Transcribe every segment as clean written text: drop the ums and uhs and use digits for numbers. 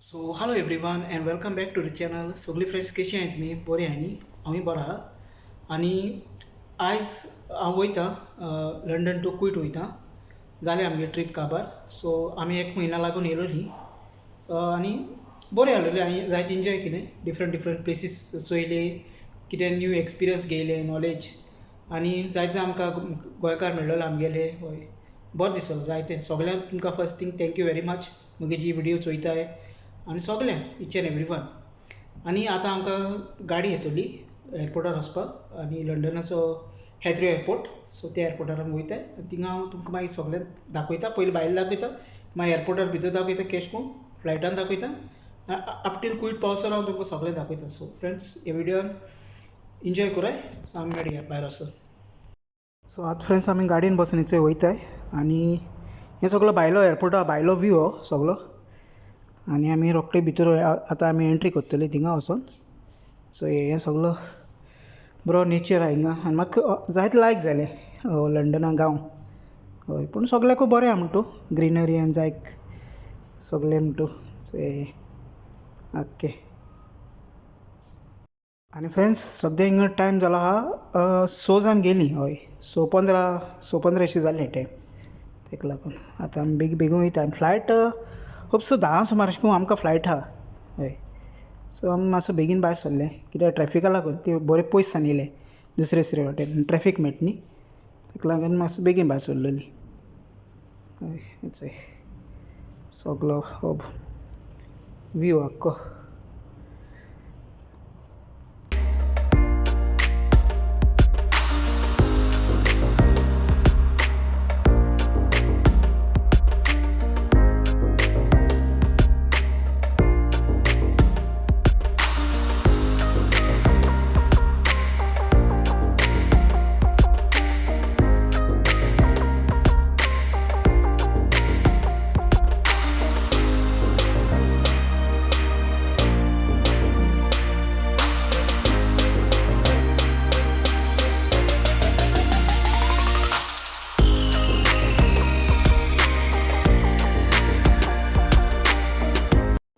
So hello everyone and welcome back to the channel. सगळी friends कशी आहेत तुमी? बरी आहा न्ही? हांवूय बरो आहा. आनी आयज हांव वयतां लंडन टू क्वीट वयतां. जालें आमगे ट्रीप काबार. सो आमी एक म्हयना लागून येयलोलीं आनी बरें जालोलें. हांवें जायत एन्जॉय केलें. डिफरंट प्लेसीस चोयले, कितें न्यू एक्सपिरियन्स घेयले, नॉलेज आनी जायते आमकां गोंयकार मेळ्ळोले आमगेले. हय, बरो दिसलो जायते. सगळ्यांक तुमकां first thing thank you very much म्हजी जी व्हिडिओ चोयताय आनी सगळ्यांक इच एंड एवरी वन. आनी आतां आमकां गाडी येतली एअरपोर्टार वचपाक आनी लंडनाचो हेथ्रो एअरपोर्ट. सो त्या एअरपोर्टार आमी वयताय. थिंगा हांव तुमकां मागीर सगळ्यांक दाखयता. पयलीं भायर दाखयता, मागीर एअरपोर्टार भितर दाखयता कशें करून फ्लायटान दाखयता. अप टील क्वीट पावसर हांव तुमकां सगळें दाखयता. सो फ्रेंड्स हे व्हिडिओन एन्जॉय कराय. सो आमी मेळया भायर वचून. सो आतां फ्रेंड्स आमी गाडयेन बसून थंय वयताय आनी हें सगळो भायलो एअरपोर्टा भायलो व्यू हो सगळो. आनी आमी रोखडे भितर आतां आमी एंट्री करतली थिंगा वचोन. सो हें सगळो बरो नेचर आहा हिंगा आनी म्हाका जायत लायक जालें लंडना गांव. हय, पूण सगळ्याकूय बरें आहा म्हणटू, ग्रिनरी आनी जायत सगळें म्हणटू. सो हें ओके. आनी फ्रेंड्स सद्या हिंगा टायम जालो आहा 6 जावन गेलीं. हय, 6:15 अशी जालें टायम. तेका लागून आतां आमी बेगीन वयता. आनी फ्लायट होपसो 10 सुमार अशें करून आमकां फ्लायट आहा. हय, सो आमी मातसो बेगीन भायर सरले कित्याक ट्रॅफिका लागून. ती बरें पयस सान येयले दुसरे वाटेन ट्रॅफीक मेळटा न्ही, तेका लागून मातसो बेगीन भायर सरलेलीं. हय, हेच सगळो हो व्यू आख्खो.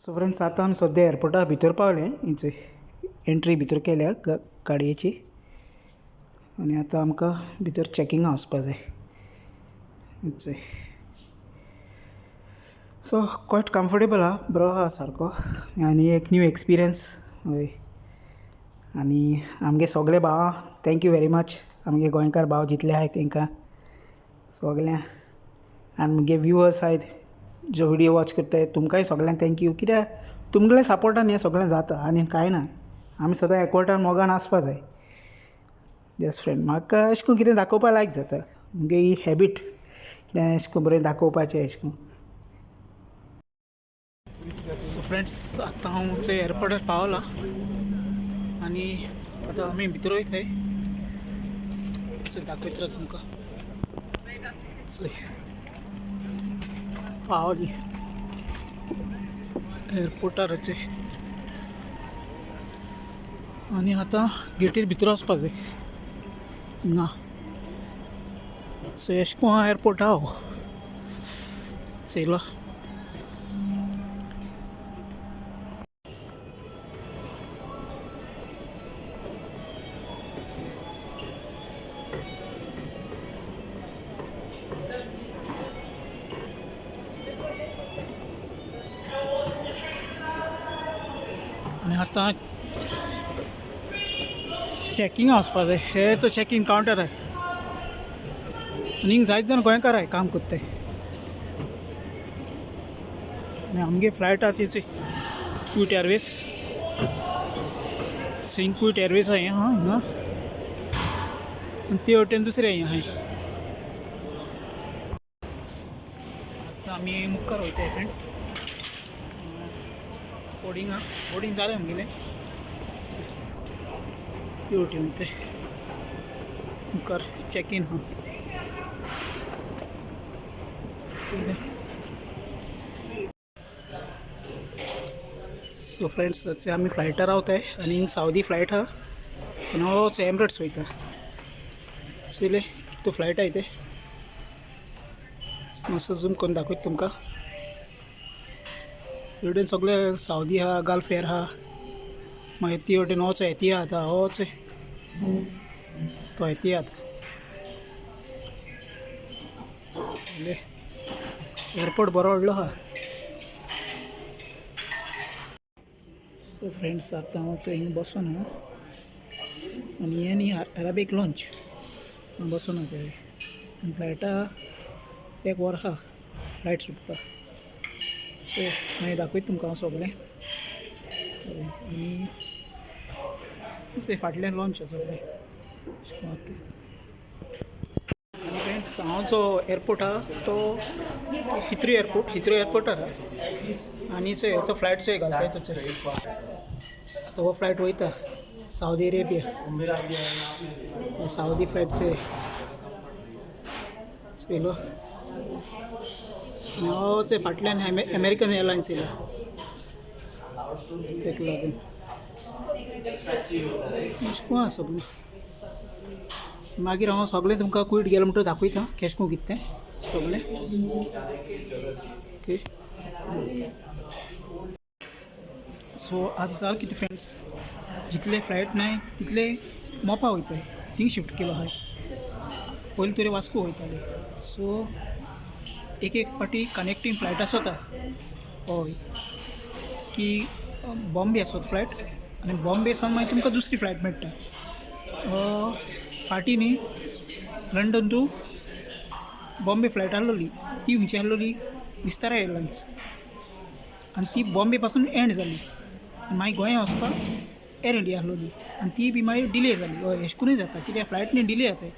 सो फ्रेंड्स आतां आमी सद्या एअरपोर्टा भितर पावले. हिंचे एंट्री भितर केल्या गाडयेची आनी आतां आमकां भितर चॅकिंगा वचपा जाय. हिंचे सो क्वायट कम्फर्टेबल आहा, बरो आहा सारको आनी एक न्यू एक्सपिरियन्स. हय, आनी आमगे सगळे भावां थँक्यू वेरी मच. आमगे गोंयकार भाव जितले आहाय तांकां सगळ्यांक आनी मुगे व्युअर्स आहात जो व्हिडिओ वॉच करताय तुमकांय सगळ्यांक थँक्यू. कित्याक तुमगेल्या सपोर्टान हें सगळें जाता आनी कांय ना. आमी सदां एकवटान मोगान आसपा जाय. जस्ट फ्रेंड म्हाका अशें करून कितें दाखोवपा लायक जाता. मुगे ही हॅबीट कितें अशें करून बरें दाखोवपाचें अशें करून. सो फ्रेंड्स आतां हांव थंय एअरपोर्टार पावला आनी आतां आमी भितर वयताय. दाखयता तुमकां. पावली एअरपोर्टाराचे आनी आतां गेटीर भितर वचपा जाय हिंगा. सो अशें करून एअरपोर्ट आहा हो चयलो. आनी आतां चॅकिंगा वचपा जाय. हेचो चॅकिंग कावंटर आहा आनी हिंग जायत जाण गोंयकार आहाय काम कोत्ताय. आनी आमगे फ्लायट आहा तीच क्वीट एअरवेज. सो हिंग क्वीट एअरवेज आहा हां हिंगा आनी ते वटेन दुसरे आहाय. आतां आमी मुखार वयताय फ्रेंड्स. बोर्डिंग जालें आमगेलें. ते वटेन वयताय मुखार चॅक इन आहा. सो फ्रेंड्स आमी फ्लायटार रावताय आनी हिंग सावदी फ्लायट आहा आनी हो एमिरेट्स वयता. चोयले तो फ्लायट आहे ते मातसो झूम करून दाखयता तुमकां. हेवटेन सगळे सावदी हा गल्फ एअर हा मागीर ती वटेन होच एतिहाद हा होच तो एतिहाद एअरपोर्ट बरो व्हडलो हा. सो फ्रेंड्स आतां हांव हिंगा बसून हा आनी हें न्ही अरेबीक लॉन्च बसून हा ते आनी फ्लायटा एक वर हा फ्लायट सुटपा. सो मागीर दाखयता तुमकां हांव सगळें आनी फाटल्यान लॉन्च आसा सगळें. आनी फ्रेंड्स हांव जो एअरपोर्ट हा तो हिथ्रो एअरपोर्टार हा आनी तो फ्लायट चोय घालताय तो हो फ्लायट वयता सावदी अरेबिया सावदी फ्लायट चोयलो आनी हो फाटल्यान अमेरिकन एअरलायन्स येयला तेका लागून अशें आसा सगळें. मागीर हांव सगळें तुमकां कूयट गेलो म्हणटच दाखयता केश को कितें तें सगळें ओके. सो आतां जालें कितें फ्रेंड्स जितले फ्लायट नाय तितले मोपा वयताय थिंग शिफ्ट केलो आहाय. पयलीं तरी वास्को वयताले सो एक पाटी कनेक्टींग फ्लायट आसता हय की बॉम्बे आसत फ्लायट आनी बॉम्बे सावन मागीर तुमकां दुसरी फ्लायट मेळटा. फाटीं न्ही लंडन टू बॉम्बे फ्लायट आहलोली ती खंयची आहलोली विस्तारा एअरलायन्स आनी ती बॉम्बे पासून एंड जाली आनी मागीर गोंया वचपाक एअर इंडिया आहलोली आनी ती बी मागीर डिले जाली. हय अशें करूनय जाता कित्याक फ्लायट न्ही डिले जाताय.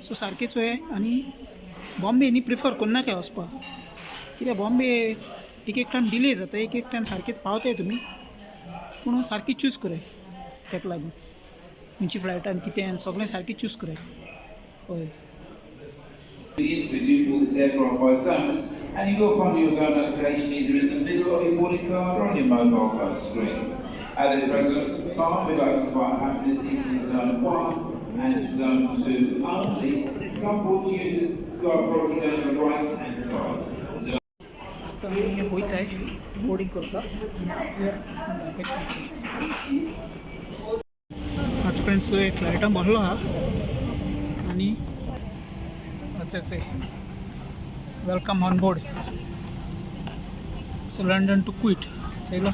सो सारकेंच हें आनी बॉम्बे न्ही प्रिफर करना काय वचपाक कित्याक बॉम्बे एक टायम डिले जाता एक टायम सारकेंच पावताय तुमी पूण सारकी चूज कराय तेका लागून खंयची फ्लायट आनी कितें आनी सगळें सारकी चूज कराय. हय To do this aircraft by zones, and you will find your zone location either in the middle of your boarding card or on your mobile phone screen. At this present time, we'd like to invite passengers in zone 1 and zone 2 only. It's comfortable to use the sky approach down the right hand side. आता मी वयताय boarding करपाक. आतां friends फ्लायटान बसलो हा आनी welcome on board. So London to क्विट चयलो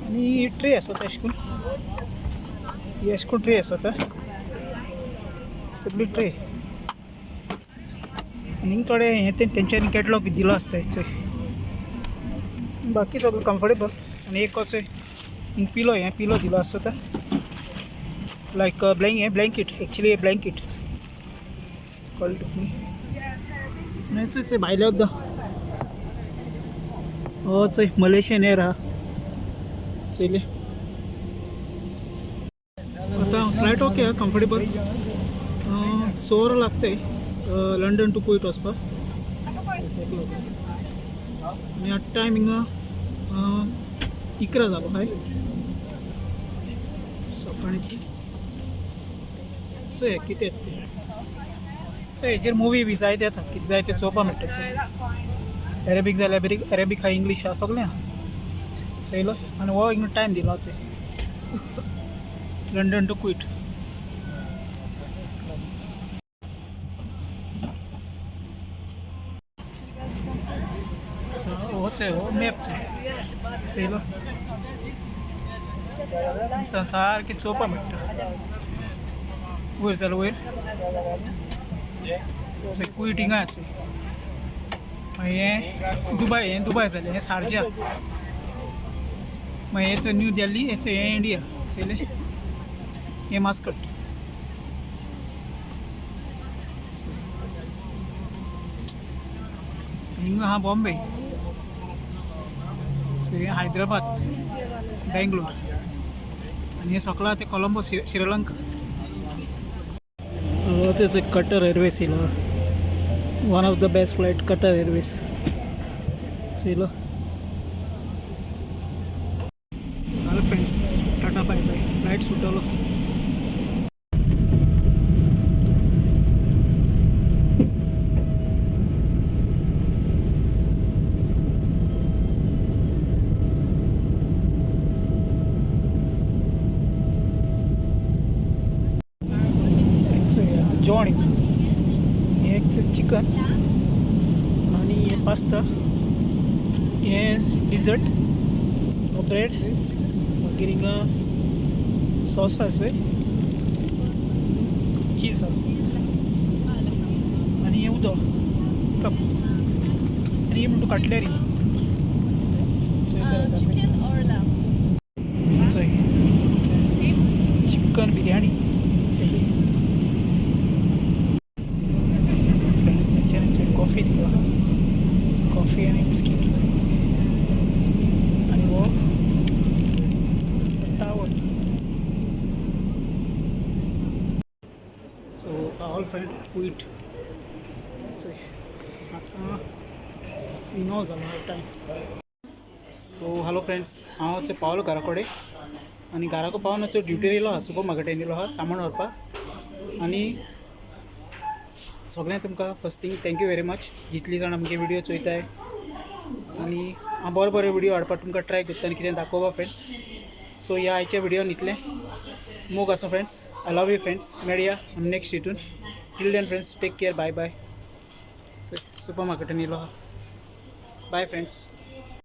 आनी tray आसता अशें करून ट्रे आसता सगळी ट्रे आनी थोडे हें तेंच्यांनी कॅटलॉग बी दिलो आसता चोय बाकी सगळें कम्फर्टेबल आनी एक हिंग पिलो दिलो आसता like blanket actually blanket cold मी चोय भायले वखदां हो चोय मलेशियन एअर आहा चयले आतां फ्लायट ओके कम्फर्टेबल 6 वरां लागताय लंडन टू क्विट वचपाक आनी आतां टायम हिंगा 11 जालो हाय सकाळची. सो हें कितें हेजेर मुवी बी जायते येता कितें जाय तें चोवपा मेळटा. अरेबीक जाल्यार अरेबीक आहा इंग्लीश आहा सगळें आहा चयलो आनी हो हिंगा टायम दिलो लंडन टू क्विट. हो मॅप चयलो सारकें चोवपा मेळटा वयर जाल्यार वयर क्विट हिंगा हें दुबय जालें हें शारजा मागीर हेचो न्यू दिल्ली हेचो हें इंडिया चयलें हें मास्कट. हिंगा आहा बॉम्बे हें हैदराबाद बेंगलोर आनी हें सकला तें Colombo Sri Lanka. This is Qatar Airways one of the best flight Qatar Airways चलो friends tata bye bye flight सुटलो. जेवण हे चिकन आणि हे पास्ता हे डिजर्ट ब्रेड मागीर हिंगा सॉस आसा चीज आणि हे उदक कप आणि हे म्हणटा cutlery Chicken or lamb? Chicken biryani friends तेंच्यांनी कॉफी दिला कॉफी आणि बिस्कीट आणि वो टावर सो ऑल फ्रेंड वीट आता इनो जाला टायम सो हॅलो फ्रेंड्स हांव पावलो घरा कडेन आनी घराको पावन ड्युटीर येयलो आहा सुपर मार्केटान येयलो आहा सामान व्हरपाक आनी सगळ्यांक तुमकां first thing thank you very much जितली जाण आमगे व्हिडिओ चोयताय आनी हांव बरे व्हिडिओ हाडपाक तुमकां ट्राय करता आनी कितें दाखोवपा फ्रेंड्स सो ह्या आयच्या व्हिडिओन इतलें मोग आसूं friends I love you friends मेळया आमी नेक्स्ट हितून till then friends take care bye bye super मार्केटान येयलो आहा बाय फ्रेंड्स